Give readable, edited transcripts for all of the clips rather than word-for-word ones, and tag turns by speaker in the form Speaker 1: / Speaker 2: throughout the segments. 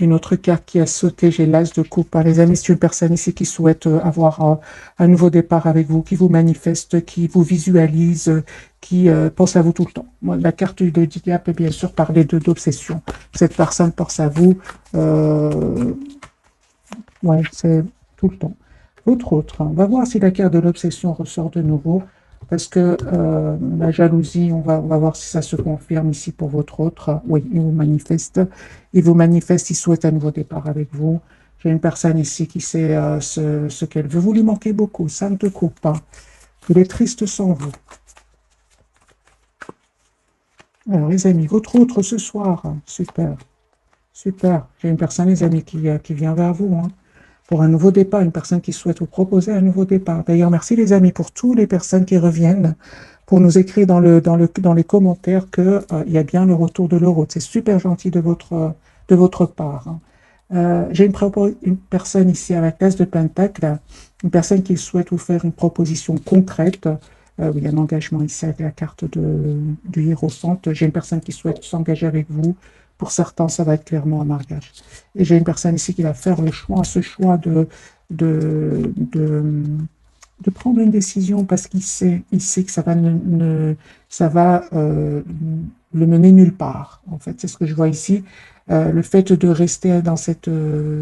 Speaker 1: Une autre carte qui a sauté, j'ai l'As de coupe. Les amis, c'est une personne ici qui souhaite avoir un nouveau départ avec vous, qui vous manifeste, qui vous visualise, qui pense à vous tout le temps. Moi, la carte de diable peut bien sûr parler d'obsession. Cette personne pense à vous. Ouais, c'est tout le temps. L'autre autre, on va voir si la carte de l'obsession ressort de nouveau, parce que la jalousie, on va voir si ça se confirme ici pour votre autre. Oui, il vous manifeste. Il vous manifeste, il souhaite un nouveau départ avec vous. J'ai une personne ici qui sait ce qu'elle veut. Vous lui manquez beaucoup, ça ne te coupe pas. Il est triste sans vous. Alors, les amis, votre autre ce soir, super, super. J'ai une personne, les amis, qui vient vers vous, hein, pour un nouveau départ, une personne qui souhaite vous proposer un nouveau départ. D'ailleurs, merci les amis pour toutes les personnes qui reviennent, pour nous écrire dans les commentaires que il y a bien le retour de l'euro. C'est super gentil de votre part, hein. J'ai une personne ici avec l'As de Pentacle, une personne qui souhaite vous faire une proposition concrète. Oui, il y a un engagement ici avec la carte du Hiérophante. J'ai une personne qui souhaite s'engager avec vous. Pour certains, ça va être clairement un mariage. Et j'ai une personne ici qui va faire le choix, ce choix de, de, de prendre une décision parce il sait que ça va le mener nulle part. En fait, c'est ce que je vois ici. Le fait de rester dans cette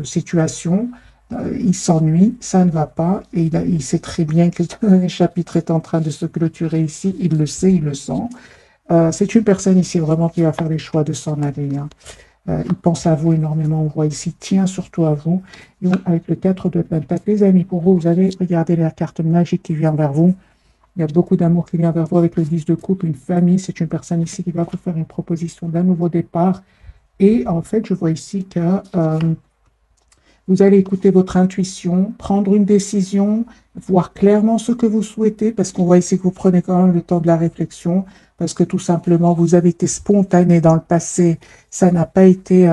Speaker 1: situation, il s'ennuie, ça ne va pas, et il sait très bien que le chapitre est en train de se clôturer ici, il le sait, il le sent. C'est une personne ici vraiment qui va faire les choix de s'en aller, hein. Il pense à vous énormément, on voit ici, tient surtout à vous. Et avec le 4 de Pentacle, les amis, pour vous, vous allez regarder la carte magique qui vient vers vous. Il y a beaucoup d'amour qui vient vers vous avec le 10 de coupe, une famille. C'est une personne ici qui va vous faire une proposition d'un nouveau départ. Et en fait, je vois ici que vous allez écouter votre intuition, prendre une décision, voir clairement ce que vous souhaitez, parce qu'on voit ici que vous prenez quand même le temps de la réflexion, parce que tout simplement, vous avez été spontané dans le passé, ça n'a pas été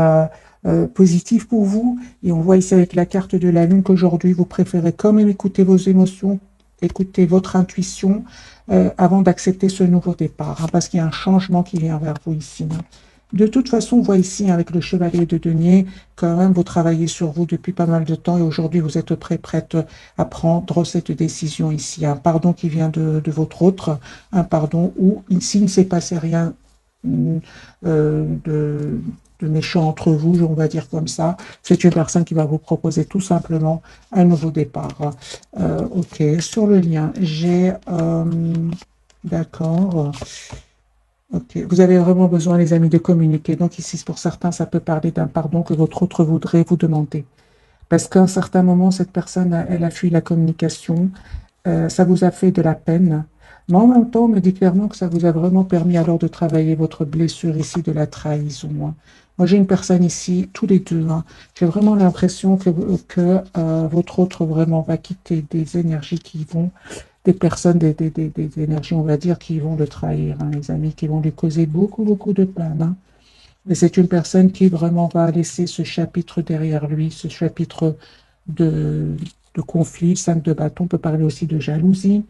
Speaker 1: positif pour vous. Et on voit ici avec la carte de la Lune qu'aujourd'hui, vous préférez quand même écouter vos émotions, écouter votre intuition, avant d'accepter ce nouveau départ, hein, parce qu'il y a un changement qui vient vers vous ici, hein. De toute façon, on voit ici avec le chevalier de denier, quand même, vous travaillez sur vous depuis pas mal de temps et aujourd'hui, vous êtes prête à prendre cette décision ici. Un pardon qui vient de votre autre, un pardon où, s'il ne s'est passé rien de méchant entre vous, on va dire comme ça, c'est une personne qui va vous proposer tout simplement un nouveau départ. Ok, sur le lien, j'ai... d'accord. Ok, vous avez vraiment besoin, les amis, de communiquer. Donc ici, pour certains, ça peut parler d'un pardon que votre autre voudrait vous demander. Parce qu'à un certain moment, cette personne, elle a fui la communication. Ça vous a fait de la peine. Mais en même temps, on me dit clairement que ça vous a vraiment permis alors de travailler votre blessure ici de la trahison, hein. Moi, j'ai une personne ici, tous les deux, hein. J'ai vraiment l'impression que votre autre vraiment va quitter des énergies qui vont des personnes, des énergies, on va dire, qui vont le trahir, hein, les amis, qui vont lui causer beaucoup, beaucoup de peine, hein. Mais c'est une personne qui vraiment va laisser ce chapitre derrière lui, ce chapitre de, de conflit, 5 de bâton, on peut parler aussi de jalousie.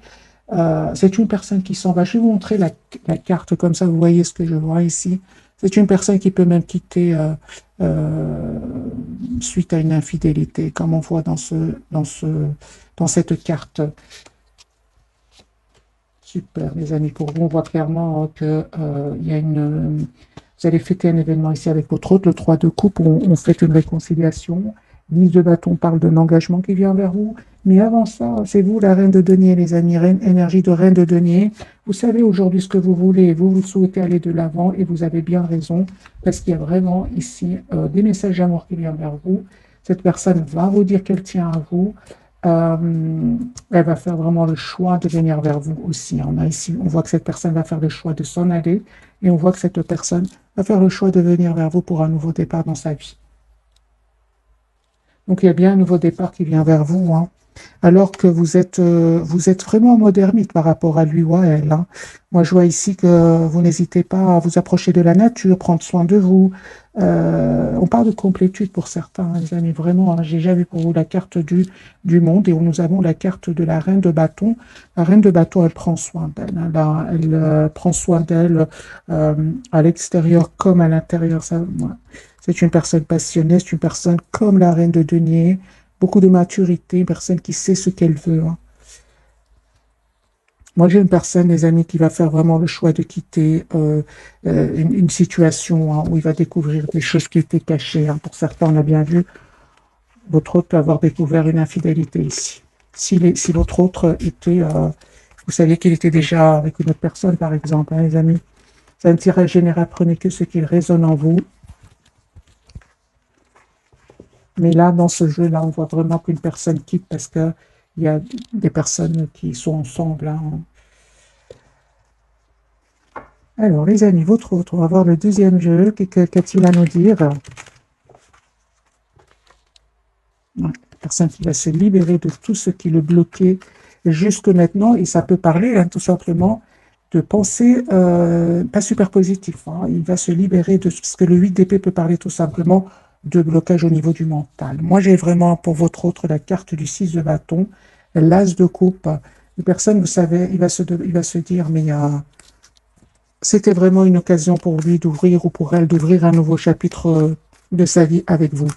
Speaker 1: C'est une personne qui s'en va. Je vais vous montrer la carte comme ça, vous voyez ce que je vois ici. C'est une personne qui peut même quitter euh, suite à une infidélité, comme on voit dans cette carte. Super, les amis. Pour vous, on voit clairement que il y a vous allez fêter un événement ici avec votre hôte, le 3 de coupe, on fait une réconciliation. 10 de bâton parle d'un engagement qui vient vers vous. Mais avant ça, c'est vous, la reine de denier, les amis, énergie de reine de denier. Vous savez aujourd'hui ce que vous voulez, vous souhaitez aller de l'avant et vous avez bien raison, parce qu'il y a vraiment ici des messages d'amour qui viennent vers vous. Cette personne va vous dire qu'elle tient à vous. Elle va faire vraiment le choix de venir vers vous aussi. On a ici, on voit que cette personne va faire le choix de s'en aller et on voit que cette personne va faire le choix de venir vers vous pour un nouveau départ dans sa vie. Donc il y a bien un nouveau départ qui vient vers vous, hein. Alors que vous êtes vraiment en mode ermite par rapport à lui ou à elle, hein. Moi, je vois ici que vous n'hésitez pas à vous approcher de la nature, prendre soin de vous. On parle de complétude pour certains, hein, les amis, vraiment, hein. J'ai déjà vu pour vous la carte du monde et où nous avons la carte de la reine de bâton. La reine de bâton, elle prend soin d'elle, hein. Elle prend soin d'elle à l'extérieur comme à l'intérieur. C'est une personne passionnée, c'est une personne comme la reine de denier, beaucoup de maturité, une personne qui sait ce qu'elle veut, hein. Moi, j'ai une personne, les amis, qui va faire vraiment le choix de quitter une situation, hein, où il va découvrir des choses qui étaient cachées, hein. Pour certains, on a bien vu, votre autre peut avoir découvert une infidélité ici. Si votre autre était, vous saviez qu'il était déjà avec une autre personne, par exemple, hein, les amis. C'est un tirage général, prenez que ce qui résonne en vous. Mais là, dans ce jeu-là, on voit vraiment qu'une personne quitte parce qu'il y a des personnes qui sont ensemble, hein. Alors, les amis, votre autre, on va voir le deuxième jeu. Qu'a-t-il à nous dire? Ouais, personne qui va se libérer de tout ce qui le bloquait jusque maintenant. Et ça peut parler, hein, tout simplement de pensées pas super positives, hein. Il va se libérer de... Parce que le 8 d'épée peut parler tout simplement de blocage au niveau du mental. Moi, j'ai vraiment pour votre autre la carte du 6 de bâton, l'as de coupe. Une personne, vous savez, il va se dire, mais c'était vraiment une occasion pour lui d'ouvrir ou pour elle d'ouvrir un nouveau chapitre de sa vie avec vous.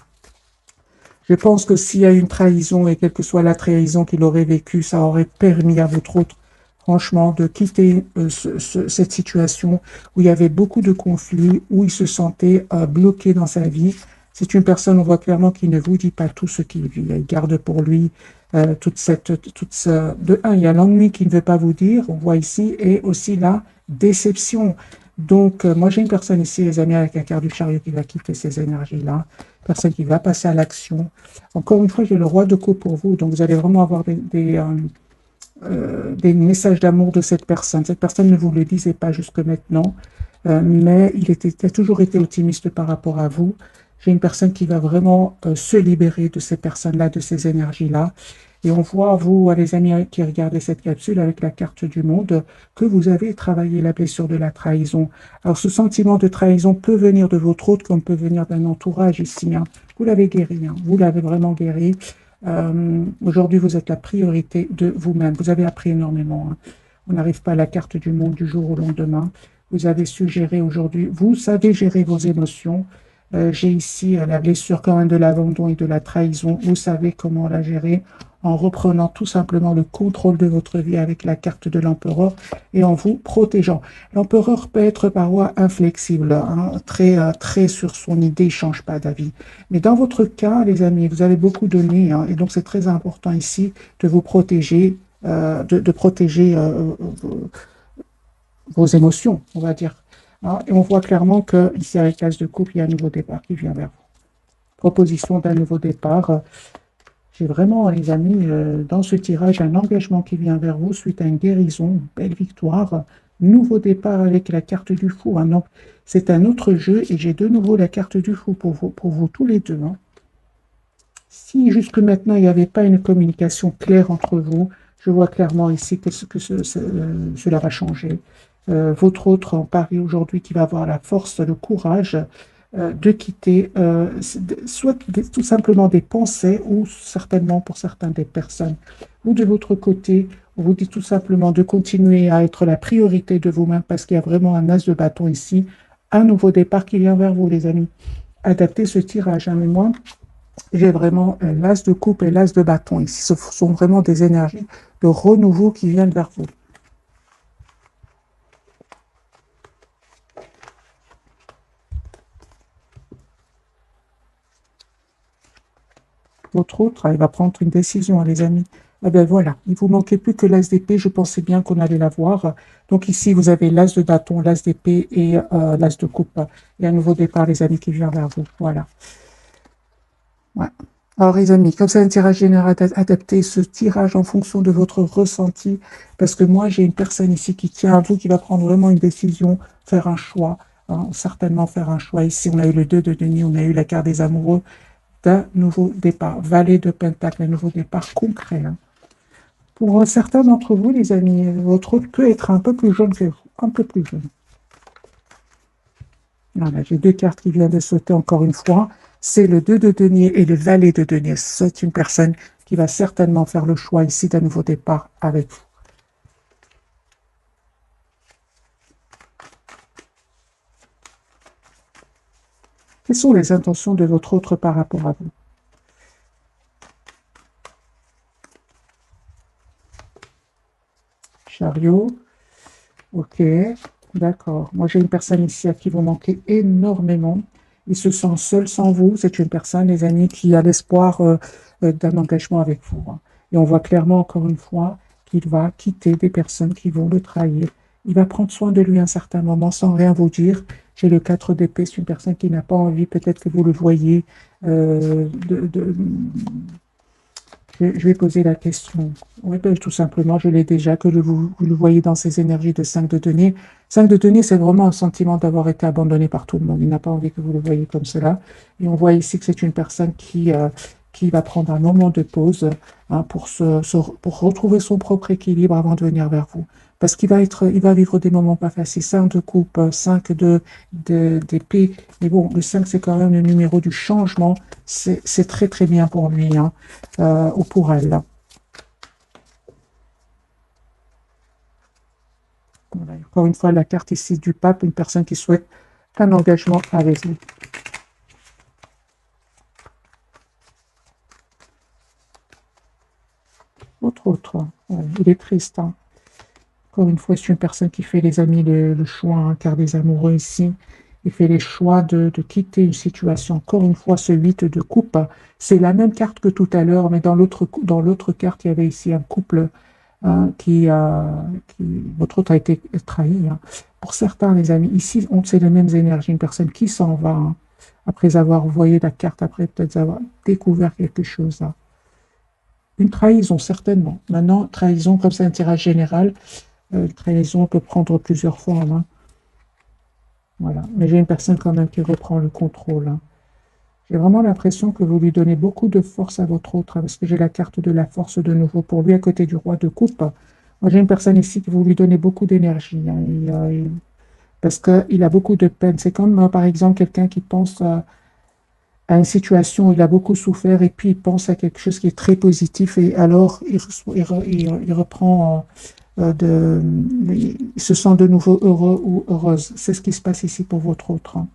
Speaker 1: Je pense que s'il y a une trahison, et quelle que soit la trahison qu'il aurait vécue, ça aurait permis à votre autre, franchement, de quitter cette situation où il y avait beaucoup de conflits, où il se sentait bloqué dans sa vie. C'est une personne, on voit clairement, qui ne vous dit pas tout ce qu'il vit. Il garde pour lui de un, il y a l'ennui qu'il ne veut pas vous dire, on voit ici, et aussi la déception. Donc, moi, j'ai une personne ici, les amis, avec un quart du chariot qui va quitter ces énergies-là, personne qui va passer à l'action. Encore une fois, j'ai le roi de coupe pour vous, donc vous allez vraiment avoir des messages d'amour de cette personne. Cette personne ne vous le disait pas jusque maintenant, mais il a toujours été optimiste par rapport à vous. J'ai une personne qui va vraiment se libérer de ces personnes-là, de ces énergies-là. Et on voit, vous, les amis qui regardez cette capsule avec la carte du monde, que vous avez travaillé la blessure de la trahison. Alors, ce sentiment de trahison peut venir de votre autre, comme peut venir d'un entourage ici, hein. Vous l'avez guéri, hein. Vous l'avez vraiment guéri. Aujourd'hui, vous êtes la priorité de vous-même. Vous avez appris énormément, hein. On n'arrive pas à la carte du monde du jour au lendemain. Vous avez su gérer aujourd'hui. Vous savez gérer vos émotions. J'ai ici la blessure quand même de l'abandon et de la trahison. Vous savez comment la gérer en reprenant tout simplement le contrôle de votre vie avec la carte de l'empereur et en vous protégeant. L'empereur peut être parfois inflexible, hein, très sur son idée, il ne change pas d'avis. Mais dans votre cas, les amis, vous avez beaucoup donné, hein, et donc c'est très important ici de vous protéger, de protéger vos émotions, on va dire, hein. Et on voit clairement que ici, avec l'as de coupe, il y a un nouveau départ qui vient vers vous. Proposition d'un nouveau départ. J'ai vraiment, les amis, dans ce tirage, un engagement qui vient vers vous suite à une guérison, une belle victoire, nouveau départ avec la carte du fou, hein. Donc, c'est un autre jeu et j'ai de nouveau la carte du fou pour vous tous les deux, hein. Si jusque maintenant, il n'y avait pas une communication claire entre vous, je vois clairement ici que cela va changer. Votre autre en Paris aujourd'hui qui va avoir la force, le courage de quitter soit tout simplement des pensées ou certainement pour certains des personnes. Ou de votre côté, on vous dit tout simplement de continuer à être la priorité de vous-même parce qu'il y a vraiment un as de bâton ici, un nouveau départ qui vient vers vous, les amis. Adaptez ce tirage, hein, mais moi, j'ai vraiment l'as de coupe et l'as de bâton ici. Ce sont vraiment des énergies de renouveau qui viennent vers vous. Votre autre, il va prendre une décision, hein, les amis. Eh bien voilà, il vous manquait plus que l'as d'épée. Je pensais bien qu'on allait l'avoir. Donc ici, vous avez l'as de bâton, l'as d'épée et l'as de coupe. Et un nouveau départ, les amis, qui vient vers vous. Voilà. Ouais. Alors, les amis, comme c'est un tirage général, adaptez ce tirage en fonction de votre ressenti, parce que moi, j'ai une personne ici qui tient à vous, qui va prendre vraiment une décision, faire un choix, hein, certainement faire un choix. Ici, on a eu le 2 de denier, on a eu la carte des amoureux, d'un nouveau départ. Valet de Pentacle, un nouveau départ concret, hein. Pour certains d'entre vous, les amis, votre autre peut être un peu plus jeune que vous, un peu plus jeune. Voilà, j'ai deux cartes qui viennent de sauter encore une fois. C'est le 2 de denier et le valet de denier. C'est une personne qui va certainement faire le choix ici d'un nouveau départ avec vous. Quelles sont les intentions de votre autre par rapport à vous? Chariot. Ok, d'accord. Moi, j'ai une personne ici à qui vous manquez énormément. Il se sent seul sans vous. C'est une personne, les amis, qui a l'espoir d'un engagement avec vous, hein. Et on voit clairement, encore une fois, qu'il va quitter des personnes qui vont le trahir. Il va prendre soin de lui à un certain moment sans rien vous dire. J'ai le 4 d'épée, c'est une personne qui n'a pas envie, peut-être que vous le voyez, je vais poser la question. Oui, ben, tout simplement, je l'ai déjà, que vous le voyez dans ces énergies de 5 de denier. 5 de denier, c'est vraiment un sentiment d'avoir été abandonné par tout le monde. Il n'a pas envie que vous le voyez comme cela. Et on voit ici que c'est une personne qui va prendre un moment de pause, hein, pour retrouver son propre équilibre avant de venir vers vous. Parce il va vivre des moments pas faciles. 5 de coupe, 5 d'épée. Mais bon, le 5, c'est quand même le numéro du changement. C'est très, très bien pour lui, hein, ou pour elle. Voilà. Encore une fois, la carte ici du pape, une personne qui souhaite un engagement avec vous. Autre, ouais, il est triste, hein. Encore une fois, c'est une personne qui fait, les amis, le choix, hein, car des amoureux ici, il fait les choix de quitter une situation. Encore une fois, ce 8 de coupe, c'est la même carte que tout à l'heure, mais dans l'autre carte, il y avait ici un couple, hein, votre autre a été trahi, hein. Pour certains, les amis, ici, c'est les mêmes énergies. Une personne qui s'en va, hein, après avoir voyé la carte, après peut-être avoir découvert quelque chose, hein. Une trahison, certainement. Maintenant, trahison, comme c'est un tirage général, trahison peut prendre plusieurs formes, hein. Voilà. Mais j'ai une personne quand même qui reprend le contrôle, hein. J'ai vraiment l'impression que vous lui donnez beaucoup de force à votre autre, hein, parce que j'ai la carte de la force de nouveau pour lui à côté du roi de coupe. Moi, j'ai une personne ici qui vous lui donnez beaucoup d'énergie, hein, parce qu'il a beaucoup de peine. C'est comme, par exemple, quelqu'un qui pense à une situation où il a beaucoup souffert et puis il pense à quelque chose qui est très positif et alors il reprend il se sent de nouveau heureux ou heureuse. C'est ce qui se passe ici pour votre autre, hein.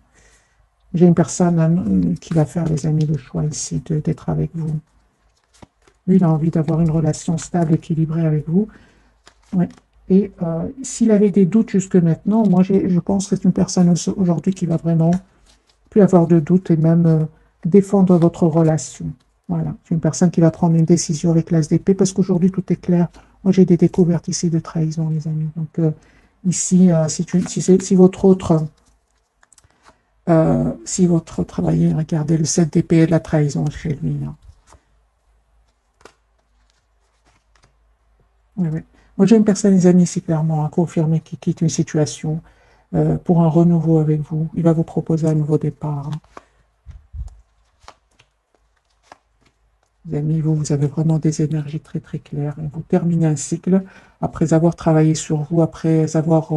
Speaker 1: J'ai une personne, qui va faire, les amis, le choix ici d'être avec vous. Lui, il a envie d'avoir une relation stable, équilibrée avec vous. Ouais. Et s'il avait des doutes jusque maintenant, moi, je pense que c'est une personne aujourd'hui qui va vraiment plus avoir de doutes et même défendre votre relation. Voilà. C'est une personne qui va prendre une décision avec l'as d'épée parce qu'aujourd'hui, tout est clair. Moi, j'ai des découvertes ici de trahison, les amis. Donc, ici, si votre autre... si votre travailleur, regardez le 7 d'épée et de la trahison chez lui, hein. Oui, oui. Moi, j'ai une personne, les amis, ici, clairement, à confirmer qui quitte une situation pour un renouveau avec vous. Il va vous proposer un nouveau départ, hein. Les amis, vous avez vraiment des énergies très, très claires. Et vous terminez un cycle après avoir travaillé sur vous, après avoir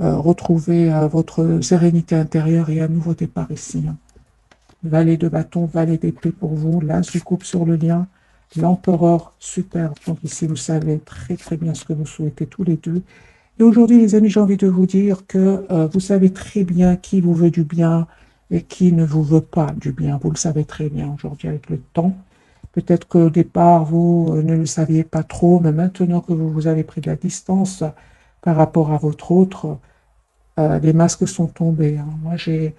Speaker 1: retrouvé votre sérénité intérieure et un nouveau départ ici, hein. Valet de bâton, valet d'épée pour vous, l'as du coupe sur le lien, l'empereur, super. Donc ici, vous savez très très bien ce que vous souhaitez tous les deux. Et aujourd'hui, les amis, j'ai envie de vous dire que vous savez très bien qui vous veut du bien et qui ne vous veut pas du bien. Vous le savez très bien aujourd'hui avec le temps. Peut-être qu'au départ, vous ne le saviez pas trop, mais maintenant que vous avez pris de la distance par rapport à votre autre, les masques sont tombés, hein. Moi, et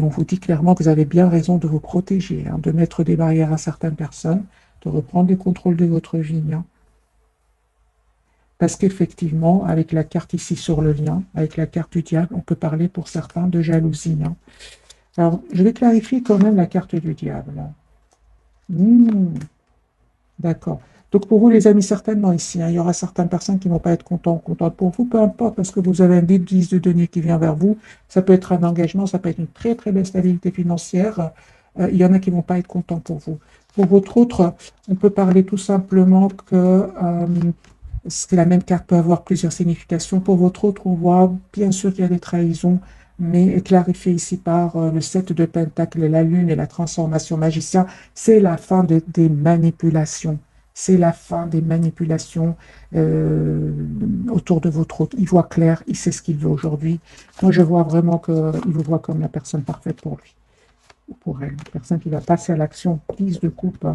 Speaker 1: on vous dit clairement que vous avez bien raison de vous protéger, hein, de mettre des barrières à certaines personnes, de reprendre le contrôle de votre vie, hein. Parce qu'effectivement, avec la carte ici sur le lien, avec la carte du diable, on peut parler pour certains de jalousie, hein. Alors, je vais clarifier quand même la carte du diable. D'accord. Donc pour vous, les amis, certainement ici, hein, il y aura certaines personnes qui ne vont pas être contentes pour vous, peu importe, parce que vous avez un 10 de denier qui vient vers vous. Ça peut être un engagement, ça peut être une très très belle stabilité financière. Il y en a qui ne vont pas être contents pour vous. Pour votre autre, on peut parler tout simplement que la même carte peut avoir plusieurs significations. Pour votre autre, on voit bien sûr qu'il y a des trahisons, mais clarifié ici par le 7 de Pentacle, la Lune et la transformation magicien, c'est la fin des manipulations. C'est la fin des manipulations autour de votre autre. Il voit clair, il sait ce qu'il veut aujourd'hui. Moi, je vois vraiment qu'il vous voit comme la personne parfaite pour lui. pour elle. Une personne qui va passer à l'action, 10 de coupe.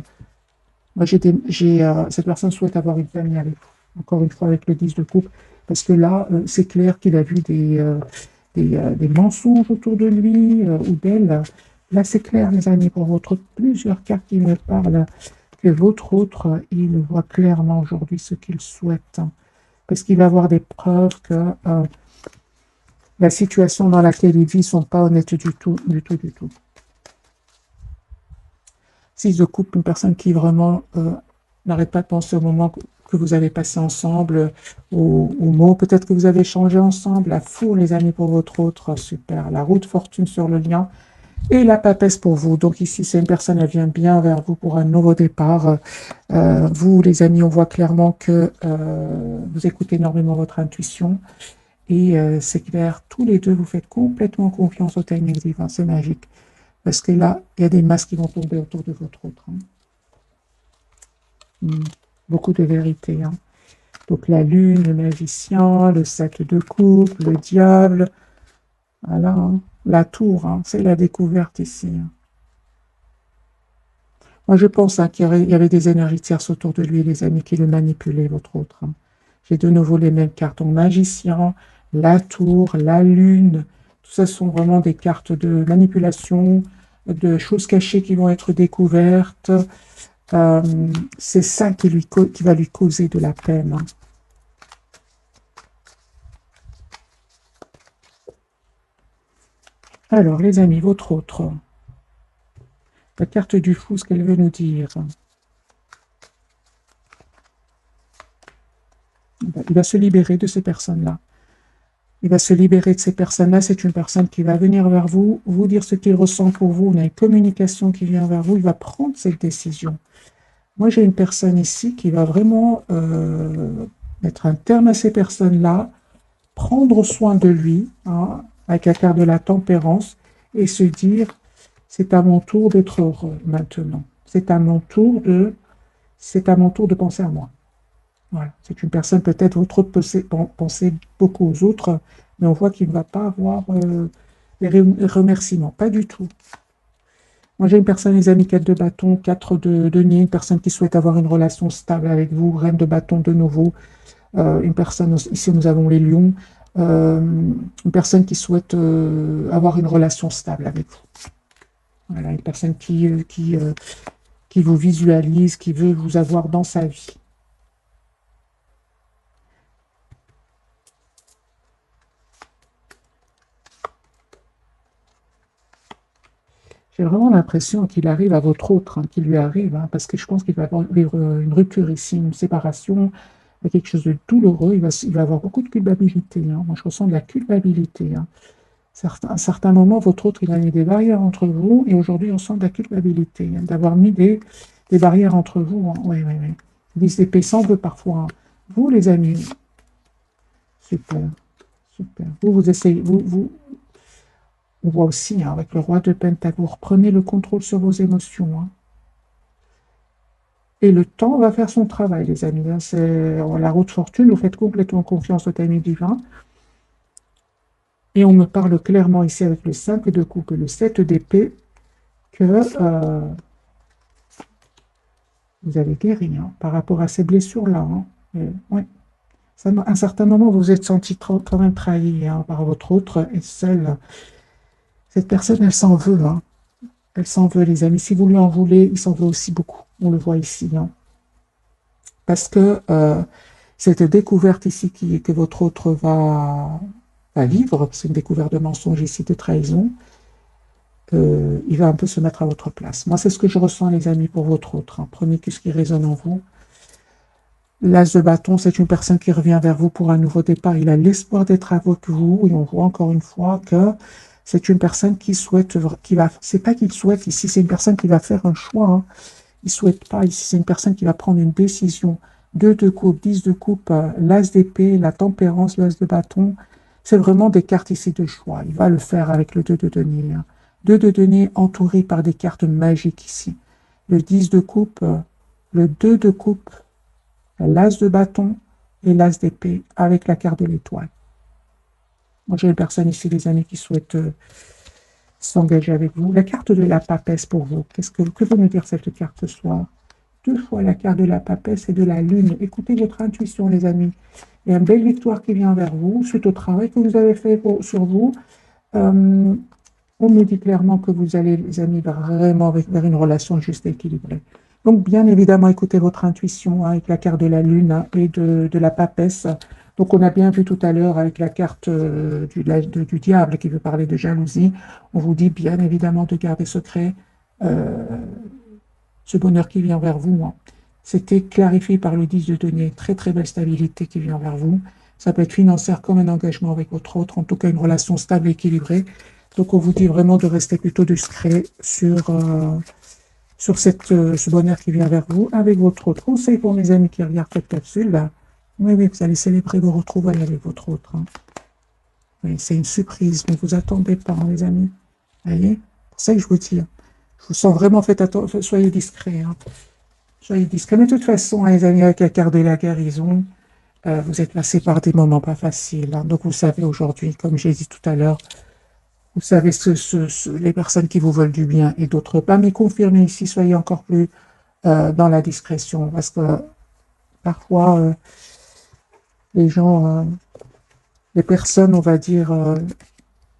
Speaker 1: Moi, cette personne souhaite avoir une famille avec vous. Encore une fois, avec le 10 de coupe. Parce que là, c'est clair qu'il a vu des mensonges autour de lui ou d'elle. Là, c'est clair, les amis, pour votre plusieurs cartes qui me parlent que votre autre, il voit clairement aujourd'hui ce qu'il souhaite. Parce qu'il va avoir des preuves que la situation dans laquelle il vit ne sont pas honnêtes du tout, du tout, du tout. 6 de coupe, une personne qui vraiment n'arrête pas de penser au moment que vous avez passé ensemble, aux mots peut-être que vous avez changé ensemble, la foule, les amis, pour votre autre, super. La roue de fortune sur le lien et la papesse pour vous. Donc ici, c'est une personne, elle vient bien vers vous pour un nouveau départ. Vous, les amis, on voit clairement que vous écoutez énormément votre intuition. Et c'est clair, tous les deux, vous faites complètement confiance au timing divin, c'est magique. Parce que là, il y a des masques qui vont tomber autour de votre autre. Beaucoup de vérité. Donc la lune, le magicien, le 7 de coupe, le diable. Voilà. La tour, c'est la découverte ici. Moi, je pense qu'il y avait des énergies tierces autour de lui, les amis qui le manipulaient, votre autre. J'ai de nouveau les mêmes cartes. Donc, magicien, la tour, la lune, tout ça sont vraiment des cartes de manipulation, de choses cachées qui vont être découvertes. C'est ça qui va lui causer de la peine. Alors, les amis, votre autre. La carte du fou, ce qu'elle veut nous dire. Il va se libérer de ces personnes-là. Il va se libérer de ces personnes-là. C'est une personne qui va venir vers vous, vous dire ce qu'il ressent pour vous. On a une communication qui vient vers vous. Il va prendre cette décision. Moi, j'ai une personne ici qui va vraiment mettre un terme à ces personnes-là, prendre soin de lui, avec la carte de la tempérance, et se dire, c'est à mon tour d'être heureux maintenant. C'est à mon tour de penser à moi. Voilà. C'est une personne, peut-être, votre autre peut penser beaucoup aux autres, mais on voit qu'il ne va pas avoir les remerciements. Pas du tout. Moi, j'ai une personne, les amis, 4 de bâton, 4 de denier, une personne qui souhaite avoir une relation stable avec vous, reine de bâton de nouveau, une personne, ici nous avons les lions, une personne qui souhaite avoir une relation stable avec vous. Voilà, une personne qui vous visualise, qui veut vous avoir dans sa vie. J'ai vraiment l'impression qu'il arrive à votre autre, qu'il lui arrive, parce que je pense qu'il va vivre une rupture ici, une séparation, quelque chose de douloureux. Il va avoir beaucoup de culpabilité. Moi, je ressens de la culpabilité. À certains moments, votre autre, il a mis des barrières entre vous, et aujourd'hui, on sent de la culpabilité, d'avoir mis des barrières entre vous. Oui, oui, oui. 10 d'épée sans veut parfois. Vous, les amis, super, super. Vous essayez, on voit aussi, avec le roi de Pentacle, vous reprenez le contrôle sur vos émotions. Et le temps va faire son travail, les amis. C'est la route fortune, vous faites complètement confiance au timing divin. Et on me parle clairement ici avec le 5 de coupe et le 7 d'épée que vous avez guéri par rapport à ces blessures-là. Ouais. À un certain moment, vous vous êtes senti quand même trahi par votre autre et seule. Cette personne, elle s'en veut. Elle s'en veut, les amis. Si vous lui en voulez, il s'en veut aussi beaucoup. On le voit ici. Parce que cette découverte ici que votre autre va vivre, c'est une découverte de mensonge ici, de trahison, il va un peu se mettre à votre place. Moi, c'est ce que je ressens, les amis, pour votre autre. Prenez ce qui résonne en vous. L'as de bâton, c'est une personne qui revient vers vous pour un nouveau départ. Il a l'espoir d'être avec vous, et on voit encore une fois que c'est une personne qui souhaite, c'est pas qu'il souhaite ici, c'est une personne qui va faire un choix. Il ne souhaite pas ici, c'est une personne qui va prendre une décision. 2 de coupe, 10 de coupe, l'as d'épée, la tempérance, l'as de bâton. C'est vraiment des cartes ici de choix. Il va le faire avec le 2 de denier. 2 de denier entouré par des cartes magiques ici. Le 10 de coupe, le 2 de coupe, l'as de bâton et l'as d'épée avec la carte de l'étoile. Moi, j'ai une personne ici, les amis, qui souhaite s'engager avec vous. La carte de la papesse pour vous. Que veut nous dire cette carte ce soir? Deux fois la carte de la papesse et de la lune. Écoutez votre intuition, les amis. Il y a une belle victoire qui vient vers vous, suite au travail que vous avez fait sur vous. On me dit clairement que vous allez, les amis, vraiment vers une relation juste et équilibrée. Donc, bien évidemment, écoutez votre intuition, hein, avec la carte de la lune, hein, et de la papesse. Donc, on a bien vu tout à l'heure avec la carte du diable qui veut parler de jalousie. On vous dit bien évidemment de garder secret ce bonheur qui vient vers vous. Hein. C'était clarifié par le 10 de denier. Très, très belle stabilité qui vient vers vous. Ça peut être financière comme un engagement avec votre autre, en tout cas une relation stable et équilibrée. Donc, on vous dit vraiment de rester plutôt discret sur ce bonheur qui vient vers vous avec votre autre. Conseil pour mes amis qui regardent cette capsule. Là. Oui, oui, vous allez célébrer vos retrouvailles avec votre autre. Hein. Oui, c'est une surprise, ne vous attendez pas, hein, les amis. Vous voyez? C'est pour ça que je vous dis. Hein. Je vous sens vraiment, faites attention, soyez discrets. Hein. Soyez discrets. Mais de toute façon, hein, les amis, avec la carte de la guérison, vous êtes passés par des moments pas faciles. Hein. Donc, vous savez aujourd'hui, comme j'ai dit tout à l'heure, vous savez les personnes qui vous veulent du bien et d'autres pas. Mais confirmez ici, soyez encore plus dans la discrétion. Parce que parfois, les gens, les personnes, on va dire,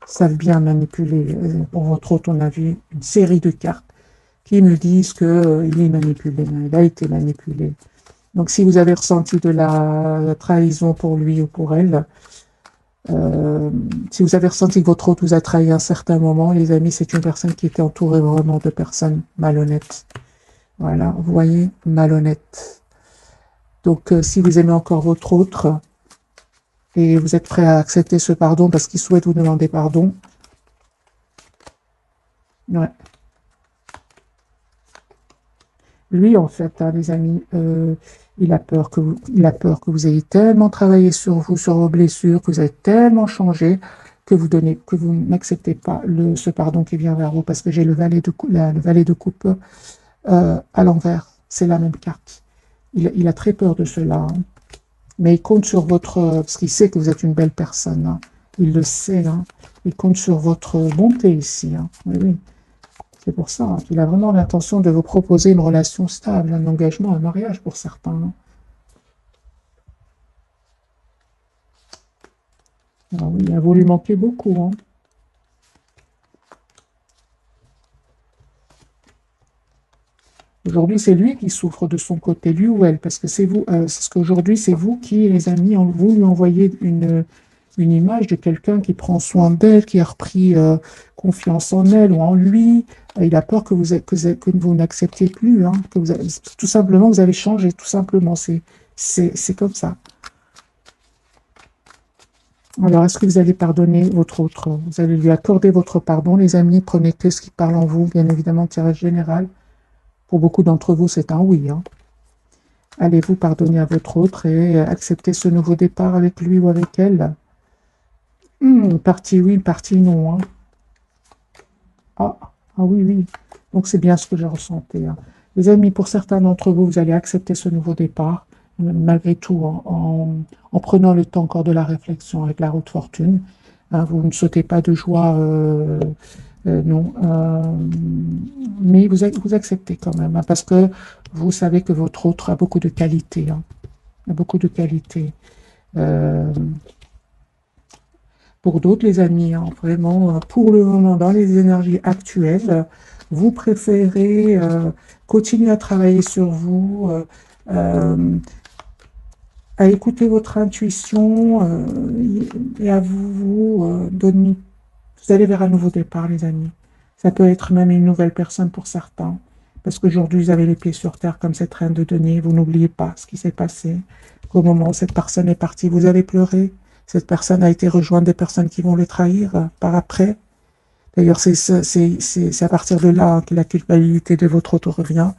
Speaker 1: savent bien manipuler. Pour votre autre, on a vu une série de cartes qui nous disent qu'il est manipulé, il a été manipulé. Donc, si vous avez ressenti de la trahison pour lui ou pour elle, si vous avez ressenti que votre autre vous a trahi à un certain moment, les amis, c'est une personne qui était entourée vraiment de personnes malhonnêtes. Voilà, vous voyez, malhonnêtes. Donc, si vous aimez encore votre autre et vous êtes prêt à accepter ce pardon parce qu'il souhaite vous demander pardon, ouais. Lui, en fait, hein, les amis, il a peur que vous ayez tellement travaillé sur vous, sur vos blessures, que vous avez tellement changé que vous n'acceptez pas ce pardon qui vient vers vous, parce que j'ai le valet de coupe à l'envers. C'est la même carte. Il a très peur de cela, hein. Mais il compte sur parce qu'il sait que vous êtes une belle personne. Hein. Il le sait. Hein. Il compte sur votre bonté ici. Hein. Oui, oui. C'est pour ça hein, qu'il a vraiment l'intention de vous proposer une relation stable, un engagement, un mariage pour certains. Hein. Ah oui, il a voulu manquer beaucoup. Hein. Aujourd'hui, c'est lui qui souffre de son côté, lui ou elle, parce que c'est vous, c'est ce qu'aujourd'hui, c'est vous qui, les amis, vous lui envoyez une image de quelqu'un qui prend soin d'elle, qui a repris confiance en elle ou en lui. Il a peur que vous n'acceptiez plus, hein, tout simplement, vous avez changé, tout simplement. C'est comme ça. Alors, est-ce que vous allez pardonner votre autre? Vous allez lui accorder votre pardon, les amis. Prenez que ce qui parle en vous, bien évidemment, tirage général. Pour beaucoup d'entre vous, c'est un oui. Hein. Allez-vous pardonner à votre autre et accepter ce nouveau départ avec lui ou avec elle? Partie oui, partie non. Hein. Ah oui, oui. Donc, c'est bien ce que j'ai ressenti. Hein. Les amis, pour certains d'entre vous, vous allez accepter ce nouveau départ, malgré tout, en prenant le temps encore de la réflexion avec la roue de fortune. Hein, vous ne sautez pas de joie, non. Mais vous acceptez quand même, hein, parce que vous savez que votre autre a beaucoup de qualités. Hein, a beaucoup de qualités. Pour d'autres, les amis, hein, vraiment, pour le moment, dans les énergies actuelles, vous préférez continuer à travailler sur vous, à écouter votre intuition et à vous donner. Vous allez vers un nouveau départ, les amis. Ça peut être même une nouvelle personne pour certains. Parce qu'aujourd'hui, vous avez les pieds sur terre comme cette reine de denier. Vous n'oubliez pas ce qui s'est passé. Au moment où cette personne est partie, vous avez pleuré. Cette personne a été rejointe des personnes qui vont le trahir par après. D'ailleurs, c'est à partir de là que la culpabilité de votre autre revient.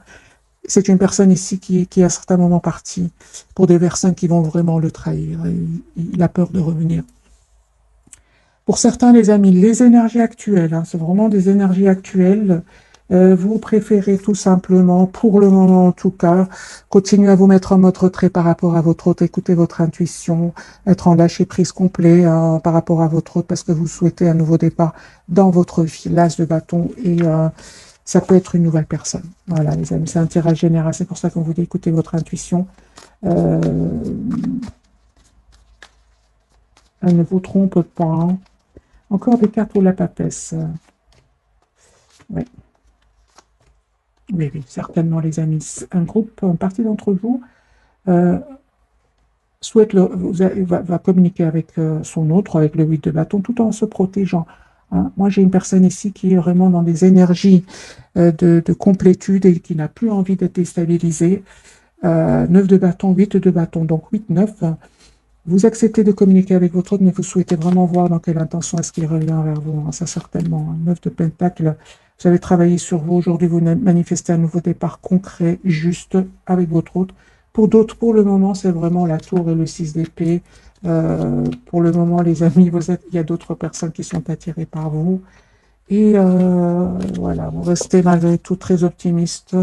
Speaker 1: C'est une personne ici qui est à certains moments partie pour des personnes qui vont vraiment le trahir. Il a peur de revenir. Pour certains, les amis, les énergies actuelles, hein, c'est vraiment des énergies actuelles. Vous préférez tout simplement, pour le moment en tout cas, continuer à vous mettre en mode retrait par rapport à votre hôte, écouter votre intuition, être en lâcher prise complet par rapport à votre hôte parce que vous souhaitez un nouveau départ dans votre vie, l'as de bâton et ça peut être une nouvelle personne. Voilà les amis, c'est un tirage général, c'est pour ça qu'on vous dit écoutez votre intuition. Elle ne vous trompe pas. Hein. Encore des cartes pour la papesse. Oui. Oui, oui, certainement les amis. Un groupe, une partie d'entre vous souhaite va communiquer avec son autre, avec le 8 de bâton, tout en se protégeant. Hein. Moi, j'ai une personne ici qui est vraiment dans des énergies de complétude et qui n'a plus envie d'être déstabilisée. 9 de bâton, 8 de bâton, donc 8, 9. Vous acceptez de communiquer avec votre autre, mais vous souhaitez vraiment voir dans quelle intention est-ce qu'il revient vers vous. Hein, ça, certainement. Hein. 9 de pentacle. Vous avez travaillé sur vous. Aujourd'hui, vous manifestez un nouveau départ concret, juste, avec votre autre. Pour d'autres, pour le moment, c'est vraiment la tour et le 6 d'épée. Pour le moment, les amis, il y a d'autres personnes qui sont attirées par vous. Et voilà, vous restez malgré tout très optimiste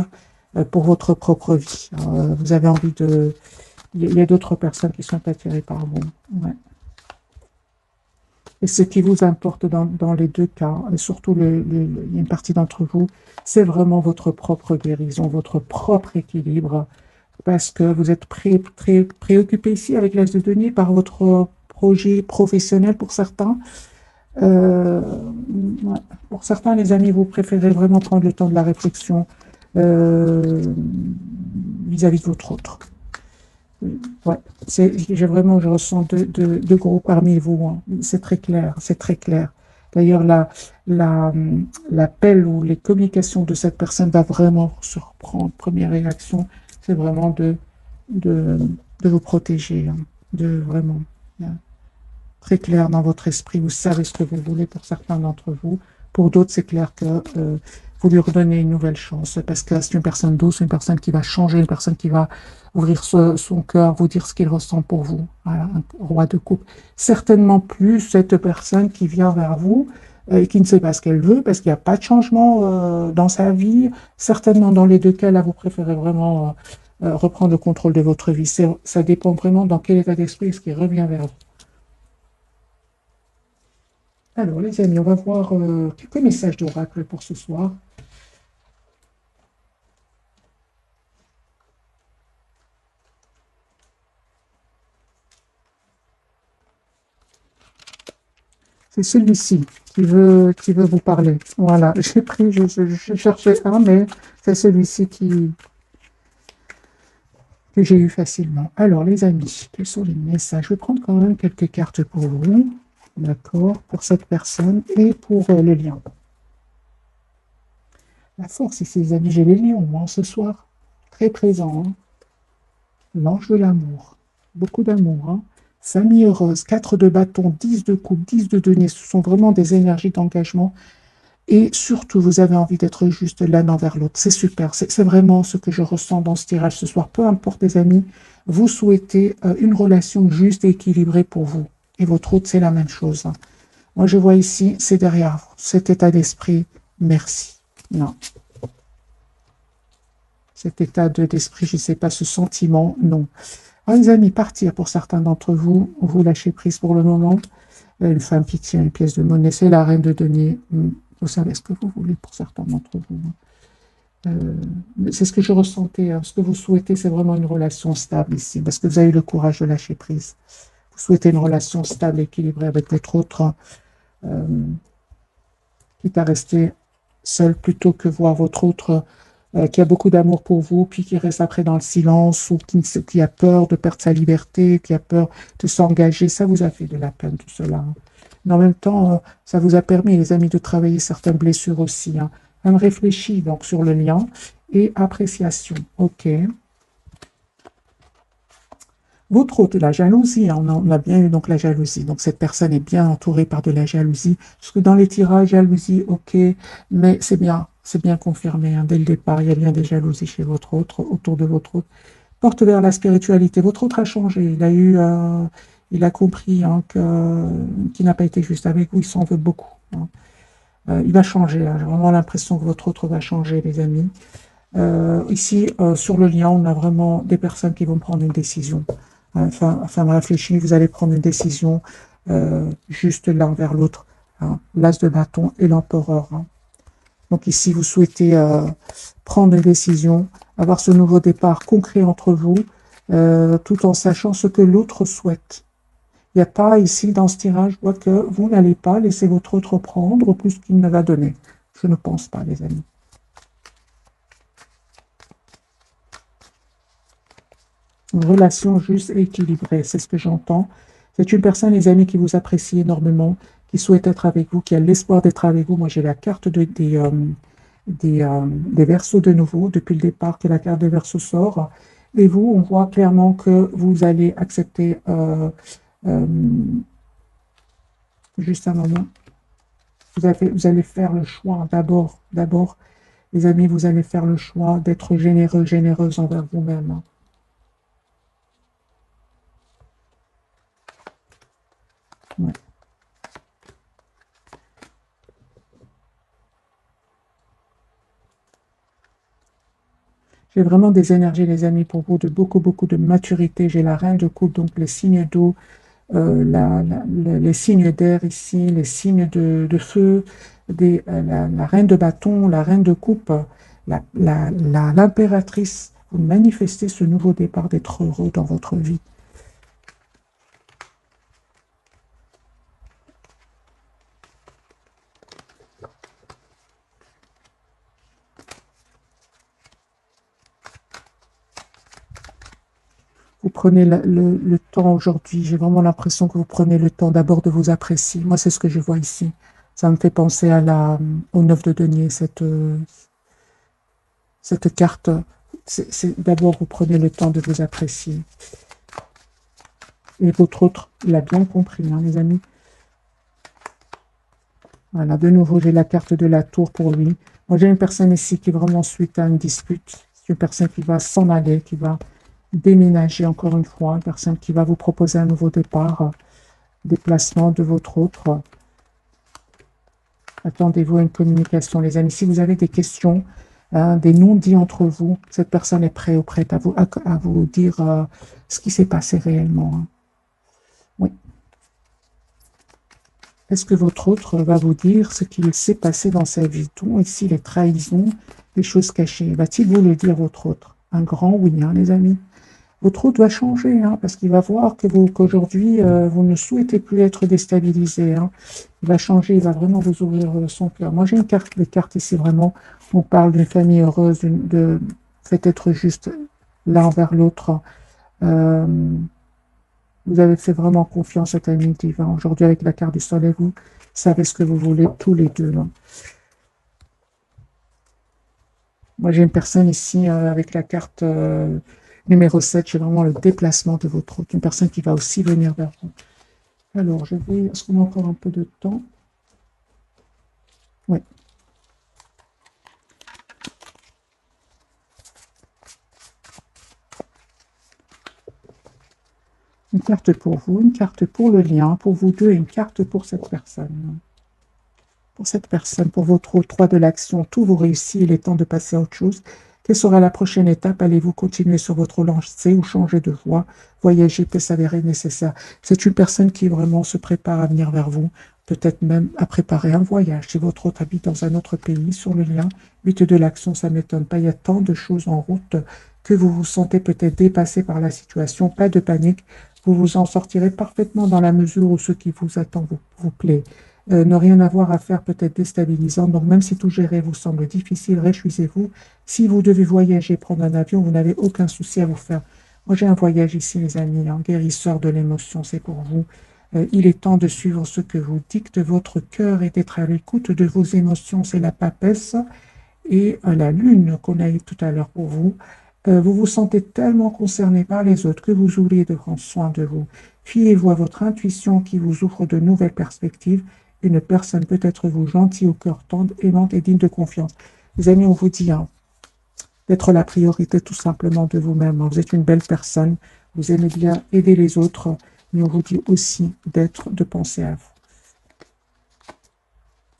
Speaker 1: pour votre propre vie. Vous avez envie de... Il y a d'autres personnes qui sont attirées par vous. Ouais. Et ce qui vous importe dans les deux cas, et surtout il y a une partie d'entre vous, c'est vraiment votre propre guérison, votre propre équilibre, parce que vous êtes très préoccupé ici avec l'As de denier par votre projet professionnel pour certains. Ouais. Pour certains, les amis, vous préférez vraiment prendre le temps de la réflexion vis-à-vis de votre autre. Ouais, je ressens deux groupes parmi vous. Hein. C'est très clair, c'est très clair. D'ailleurs, l'appel ou les communications de cette personne va vraiment surprendre. Première réaction, c'est vraiment de, de vous protéger, hein, de vraiment très clair dans votre esprit. Vous savez ce que vous voulez pour certains d'entre vous. Pour d'autres, c'est clair que vous lui redonnez une nouvelle chance parce que c'est une personne douce, une personne qui va changer, une personne qui va ouvrir son cœur, vous dire ce qu'il ressent pour vous. Voilà, un roi de coupe. Certainement plus cette personne qui vient vers vous et qui ne sait pas ce qu'elle veut parce qu'il n'y a pas de changement dans sa vie. Certainement dans les deux cas, là, vous préférez vraiment reprendre le contrôle de votre vie. Ça dépend vraiment dans quel état d'esprit est-ce qu'il revient vers vous. Alors, les amis, on va voir quelques messages d'oracle pour ce soir. C'est celui-ci qui veut vous parler. Voilà, j'ai pris, je cherchais un, mais c'est celui-ci que j'ai eu facilement. Alors, les amis, quels sont les messages? Je vais prendre quand même quelques cartes pour vous. D'accord, pour cette personne et pour le lion. La force ici, les amis, j'ai les lions hein, ce soir. Très présent. Hein. L'ange de l'amour. Beaucoup d'amour. Hein. Famille heureuse, 4 de bâton, 10 de coupe, 10 de denier. Ce sont vraiment des énergies d'engagement. Et surtout, vous avez envie d'être juste l'un envers l'autre. C'est super. C'est vraiment ce que je ressens dans ce tirage ce soir. Peu importe les amis, vous souhaitez une relation juste et équilibrée pour vous. Et votre autre, c'est la même chose. Hein. Moi, je vois ici, c'est derrière vous. Cet état d'esprit, merci. Non. Cet état d'esprit, je ne sais pas, ce sentiment, non. Alors, les amis, partir pour certains d'entre vous, vous lâchez prise pour le moment. Une femme qui tient une pièce de monnaie, c'est la reine de denier. Vous savez ce que vous voulez pour certains d'entre vous. C'est ce que je ressentais. Hein. Ce que vous souhaitez, c'est vraiment une relation stable ici, parce que vous avez eu le courage de lâcher prise. Vous souhaitez une relation stable, équilibrée avec votre autre, quitte à rester seul plutôt que voir votre autre qui a beaucoup d'amour pour vous, puis qui reste après dans le silence, ou qui a peur de perdre sa liberté, qui a peur de s'engager. Ça vous a fait de la peine, tout cela. Hein. Mais en même temps, ça vous a permis, les amis, de travailler certaines blessures aussi. Hein. Même réfléchis donc sur le lien et appréciation. OK. Votre autre, la jalousie, hein, on a bien eu donc la jalousie. Donc cette personne est bien entourée par de la jalousie. Parce que dans les tirages, jalousie, ok, mais c'est bien confirmé. Hein, dès le départ, il y a bien des jalousies chez votre autre, autour de votre autre. Porte vers la spiritualité. Votre autre a changé. Il a compris hein, qu'il n'a pas été juste avec vous. Il s'en veut beaucoup. Hein. Il va changer, hein. J'ai vraiment l'impression que votre autre va changer, les amis. Ici, sur le lien, on a vraiment des personnes qui vont prendre une décision. Enfin, réfléchir, vous allez prendre une décision juste l'un vers l'autre, hein. L'as de bâton et l'empereur, hein. Donc ici, vous souhaitez prendre une décision, avoir ce nouveau départ concret entre vous, tout en sachant ce que l'autre souhaite. Il n'y a pas ici, dans ce tirage, je vois que vous n'allez pas laisser votre autre prendre plus qu'il ne va donner. Je ne pense pas, les amis. Une relation juste et équilibrée, c'est ce que j'entends. C'est une personne, les amis, qui vous apprécie énormément, qui souhaite être avec vous, qui a l'espoir d'être avec vous. Moi, j'ai la carte des Verseaux de nouveau, depuis le départ que la carte des Verseaux sort. Et vous, on voit clairement que vous allez accepter, euh, juste un moment, vous allez faire le choix d'abord, les amis, vous allez faire le choix d'être généreux, généreuse envers vous-même, hein. Ouais. J'ai vraiment des énergies, les amis, pour vous, de beaucoup de maturité. J'ai la reine de coupe, donc les signes d'eau, les signes d'air ici, les signes de feu, la reine de bâton, la reine de coupe, l'impératrice. Vous manifestez ce nouveau départ d'être heureux dans votre vie. Vous prenez le temps aujourd'hui, j'ai vraiment l'impression que vous prenez le temps d'abord de vous apprécier. Moi, c'est ce que je vois ici. Ça me fait penser à au 9 de denier, cette carte. D'abord, vous prenez le temps de vous apprécier. Et votre autre, il a bien compris, hein, les amis. Voilà, de nouveau, j'ai la carte de la tour pour lui. Moi, j'ai une personne ici qui est vraiment suite à une dispute. C'est une personne qui va s'en aller, qui va déménager encore une fois. Une personne qui va vous proposer un nouveau départ, déplacement de votre autre. Attendez-vous à une communication, les amis. Si vous avez des questions, hein, des non-dits entre vous, cette personne est prête ou prête à vous dire ce qui s'est passé réellement, hein. Oui. Est-ce que votre autre va vous dire ce qu'il s'est passé dans sa vie? Tout ici, les trahisons, les choses cachées. Va-t-il vous le dire, votre autre? Un grand oui, hein, les amis. Votre autre va changer, hein, parce qu'il va voir que qu'aujourd'hui, vous ne souhaitez plus être déstabilisé, hein. Il va changer, il va vraiment vous ouvrir son cœur. Moi, j'ai une carte, les cartes ici, vraiment, on parle d'une famille heureuse, faites être juste l'un envers l'autre. Euh, vous avez fait vraiment confiance au timing divin. Aujourd'hui, avec la carte du soleil, vous savez ce que vous voulez tous les deux, hein. Moi, j'ai une personne ici avec la carte numéro 7. J'ai vraiment le déplacement de votre autre. Une personne qui va aussi venir vers vous. Alors, est-ce qu'on a encore un peu de temps? Oui. Une carte pour vous, une carte pour le lien, pour vous deux, et une carte pour cette personne. Pour cette personne, pour votre 3 de l'action, tout vous réussit, il est temps de passer à autre chose. Quelle sera la prochaine étape? Allez-vous continuer sur votre lancée ou changer de voie? Voyager peut s'avérer nécessaire. C'est une personne qui vraiment se prépare à venir vers vous, peut-être même à préparer un voyage. Si votre autre habite dans un autre pays, sur le lien, 8 de l'action, ça ne m'étonne pas. Il y a tant de choses en route que vous vous sentez peut-être dépassé par la situation. Pas de panique, vous vous en sortirez parfaitement dans la mesure où ce qui vous attend vous plaît. Ne rien avoir à faire peut être déstabilisant. Donc, même si tout gérer vous semble difficile, réjouissez-vous. Si vous devez voyager, prendre un avion, vous n'avez aucun souci à vous faire. Moi, j'ai un voyage ici, les amis, un guérisseur de l'émotion, c'est pour vous. Il est temps de suivre ce que vous dicte votre cœur et d'être à l'écoute de vos émotions. C'est la papesse et la lune qu'on a eu tout à l'heure pour vous. Vous vous sentez tellement concerné par les autres que vous oubliez de prendre soin de vous. Fiez-vous à votre intuition qui vous ouvre de nouvelles perspectives. Une personne peut être vous gentille, au cœur tendre, aimante et digne de confiance. Les amis, on vous dit hein, d'être la priorité tout simplement de vous-même. Vous êtes une belle personne, vous aimez bien aider les autres, mais on vous dit aussi de penser à vous.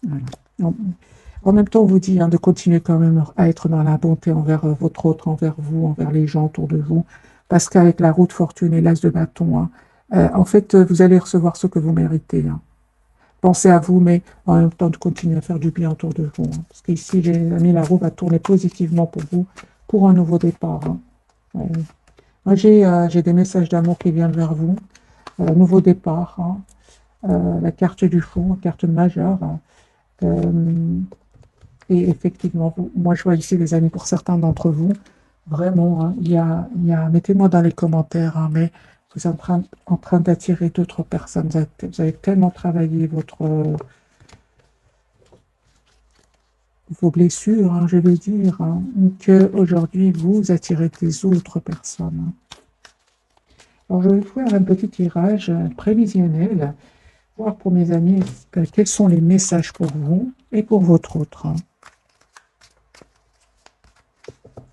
Speaker 1: Voilà. En, en même temps, on vous dit de continuer quand même à être dans la bonté envers votre autre, envers vous, envers les gens autour de vous, parce qu'avec la roue de fortune et l'as de bâton, en fait, vous allez recevoir ce que vous méritez. Pensez à vous, mais en même temps de continuer à faire du bien autour de vous. Parce qu'ici, les amis, la roue va tourner positivement pour vous, pour un nouveau départ. Ouais. Moi, j'ai des messages d'amour qui viennent vers vous. Nouveau départ. La carte du fond, carte majeure. Euh, et effectivement, moi, je vois ici, les amis, pour certains d'entre vous, vraiment, mettez-moi dans les commentaires, mais vous êtes en train d'attirer d'autres personnes. Vous avez tellement travaillé vos blessures, je vais dire, qu'aujourd'hui, vous attirez des autres personnes. Alors, je vais faire un petit tirage prévisionnel, voir pour mes amis quels sont les messages pour vous et pour votre autre.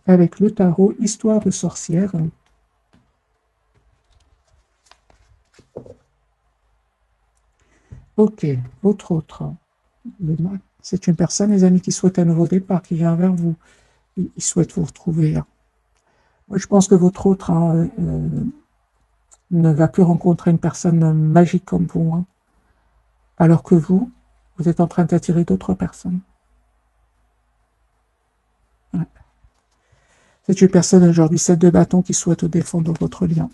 Speaker 1: Avec le tarot Histoire de sorcière. Ok, votre autre. C'est une personne, les amis, qui souhaite un nouveau départ, qui vient vers vous. Il souhaite vous retrouver. Moi, je pense que votre autre ne va plus rencontrer une personne magique comme vous, alors que vous êtes en train d'attirer d'autres personnes. Ouais. C'est une personne aujourd'hui, 7 de bâton, qui souhaite défendre votre lien,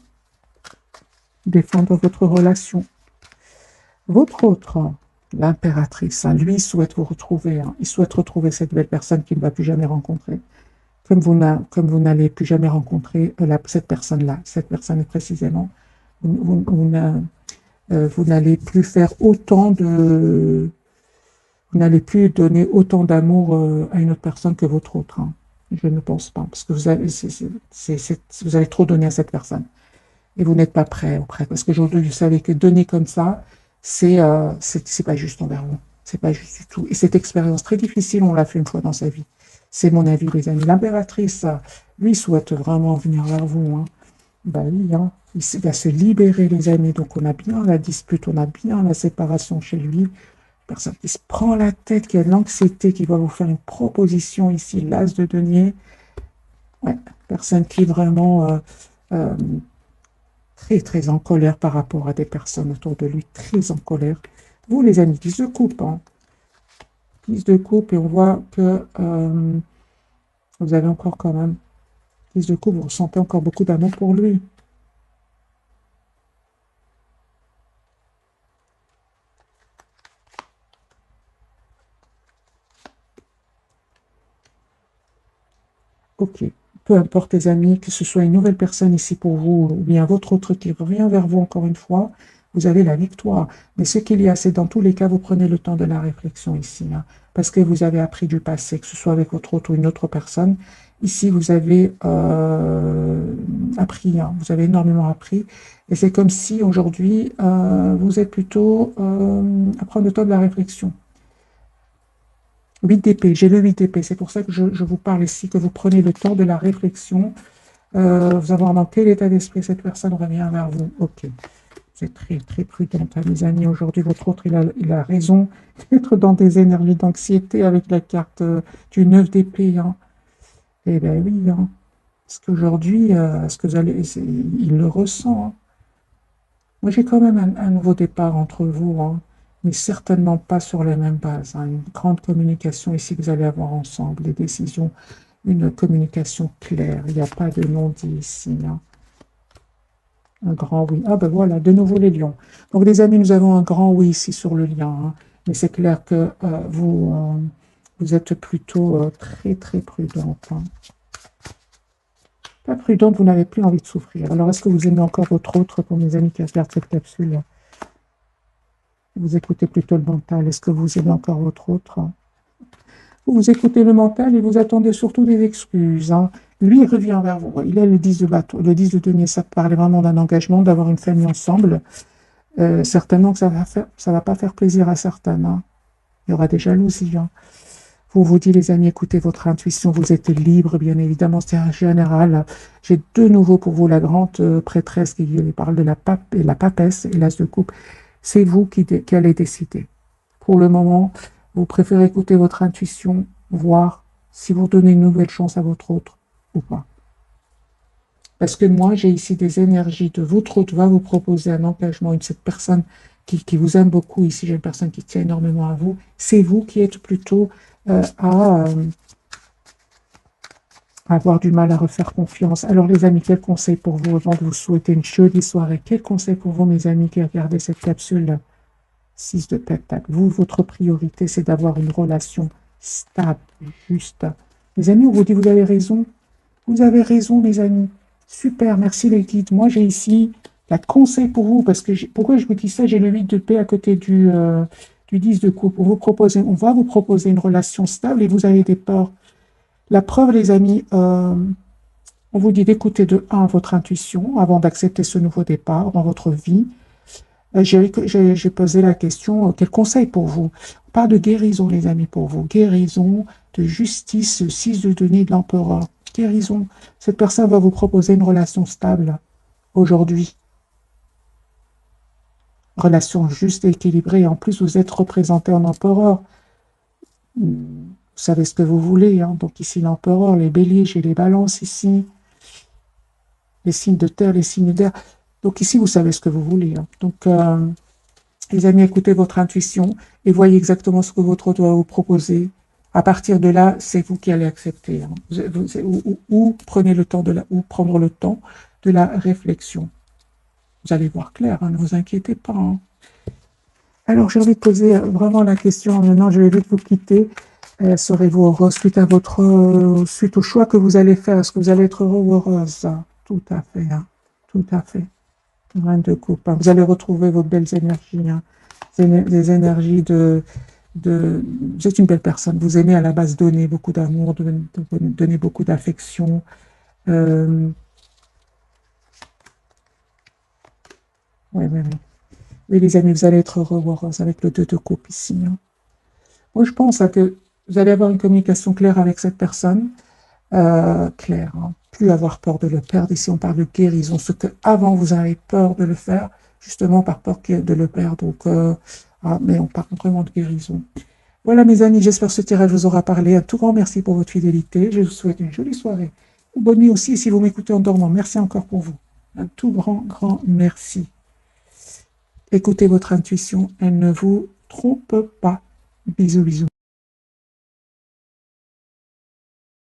Speaker 1: défendre votre relation. Votre autre, l'impératrice, lui souhaite vous retrouver. Il souhaite retrouver cette belle personne qu'il ne va plus jamais rencontrer. Comme vous n'allez plus jamais rencontrer cette personne-là, cette personne précisément, vous n'allez plus faire autant de... Vous n'allez plus donner autant d'amour à une autre personne que votre autre. Je ne pense pas, parce que vous avez trop donné à cette personne. Et vous n'êtes pas prêt auprès. Parce qu'aujourd'hui, vous savez que donner comme ça, c'est pas juste envers vous. C'est pas juste du tout. Et cette expérience très difficile, on l'a fait une fois dans sa vie. C'est mon avis, les amis. L'impératrice, lui, souhaite vraiment venir vers vous. Ben oui, il va se libérer, les amis. Donc, on a bien la dispute, on a bien la séparation chez lui. Personne qui se prend la tête, qui a de l'anxiété, qui va vous faire une proposition ici, l'as de denier. Ouais, personne qui est vraiment très, très en colère par rapport à des personnes autour de lui, très en colère. Vous, les amis, 10 de coupe. 10 de coupe, et on voit que vous avez encore quand même 10 de coupe, vous ressentez encore beaucoup d'amour pour lui. Ok. Peu importe, les amis, que ce soit une nouvelle personne ici pour vous, ou bien votre autre qui revient vers vous encore une fois, vous avez la victoire. Mais ce qu'il y a, c'est dans tous les cas, vous prenez le temps de la réflexion ici, parce que vous avez appris du passé, que ce soit avec votre autre ou une autre personne. Ici, vous avez appris, vous avez énormément appris. Et c'est comme si aujourd'hui, vous êtes plutôt à prendre le temps de la réflexion. 8 d'épée, j'ai le 8 d'épée, c'est pour ça que je vous parle ici, que vous prenez le temps de la réflexion, vous avez dans quel état d'esprit cette personne revient vers vous. Ok, vous êtes très très prudente, mes amis, aujourd'hui votre autre, il a raison d'être dans des énergies d'anxiété avec la carte du 9 d'épée. Eh bien oui, parce qu'aujourd'hui, il le ressent. Moi j'ai quand même un nouveau départ entre vous, mais certainement pas sur les mêmes bases. Une grande communication ici que vous allez avoir ensemble, des décisions, une communication claire. Il n'y a pas de non-dit ici. Un grand oui. Ah ben voilà, de nouveau les lions. Donc les amis, nous avons un grand oui ici sur le lien. Mais c'est clair que vous êtes plutôt très très prudente. Pas prudente, vous n'avez plus envie de souffrir. Alors est-ce que vous aimez encore votre autre pour mes amis qui regardent cette capsule? Vous écoutez plutôt le mental. Est-ce que vous aimez encore votre autre? Vous écoutez le mental et vous attendez surtout des excuses. Lui, il revient vers vous. Il a le 10 de bateau. Le 10 de denier, ça parlait vraiment d'un engagement, d'avoir une famille ensemble. Certainement que ça va pas faire plaisir à certains. Il y aura des jalousies. Vous dites, les amis, écoutez votre intuition. Vous êtes libre, bien évidemment. C'est un général. J'ai de nouveau pour vous la grande prêtresse qui parle de la pape et la papesse et l'as de coupe. C'est vous qui allez décider. Pour le moment, Vous préférez écouter votre intuition, voir si vous donnez une nouvelle chance à votre autre ou pas. Parce que moi, j'ai ici des énergies de votre autre va vous proposer un engagement, cette personne qui vous aime beaucoup. Ici, j'ai une personne qui tient énormément à vous. C'est vous qui êtes plutôt à avoir du mal à refaire confiance. Alors, les amis, quel conseil pour vous avant de vous souhaiter une jolie soirée? Quel conseil pour vous, mes amis, qui regardez cette capsule 6 de pentacle? Vous, votre priorité, c'est d'avoir une relation stable, juste. Les amis, on vous dit, vous avez raison. Vous avez raison, mes amis. Super, merci les guides. Moi, j'ai ici la conseil pour vous, parce que pourquoi je vous dis ça? J'ai le 8 de paix à côté du 10 de coupe. On va vous proposer une relation stable et vous avez des peurs. La preuve, les amis, on vous dit d'écouter de 1 votre intuition avant d'accepter ce nouveau départ dans votre vie. J'ai posé la question, quel conseil pour vous? On parle de guérison, les amis, pour vous. Guérison, de justice, 6 de denier de l'empereur. Guérison. Cette personne va vous proposer une relation stable aujourd'hui. Relation juste et équilibrée. En plus, vous êtes représenté en empereur. Vous savez ce que vous voulez. Hein. Donc ici, l'empereur, les béliers, j'ai les balances ici. Les signes de terre, les signes d'air. Donc ici, vous savez ce que vous voulez. Hein. Donc, les amis, écoutez votre intuition et voyez exactement ce que votre autre doit vous proposer. À partir de là, c'est vous qui allez accepter. Hein. Ou prenez le temps ou prendre le temps de la réflexion. Vous allez voir clair, hein, ne vous inquiétez pas. Hein. Alors, j'ai envie de poser vraiment la question. Maintenant, je vais vite vous quitter. Serez-vous heureuse suite au choix que vous allez faire? Est-ce que vous allez être heureux ou heureuse? Tout à fait. Hein. Tout à fait. 22 coupes. Hein. Vous allez retrouver vos belles énergies. Hein. Des énergies vous êtes une belle personne. Vous aimez à la base donner beaucoup d'amour, donner beaucoup d'affection. Oui, oui, oui. Oui, les amis, vous allez être heureux ou heureuse avec le 2 de coupe ici. Hein. Moi, je pense que vous allez avoir une communication claire avec cette personne. Claire, hein. Plus avoir peur de le perdre. Ici, on parle de guérison. Ce que avant vous avez peur de le faire, justement par peur de le perdre. Donc, mais on parle vraiment de guérison. Voilà, mes amis, j'espère que ce tirage vous aura parlé. Un tout grand merci pour votre fidélité. Je vous souhaite une jolie soirée. Bonne nuit aussi si vous m'écoutez en dormant. Merci encore pour vous. Un tout grand merci. Écoutez votre intuition, elle ne vous trompe pas. Bisous, bisous.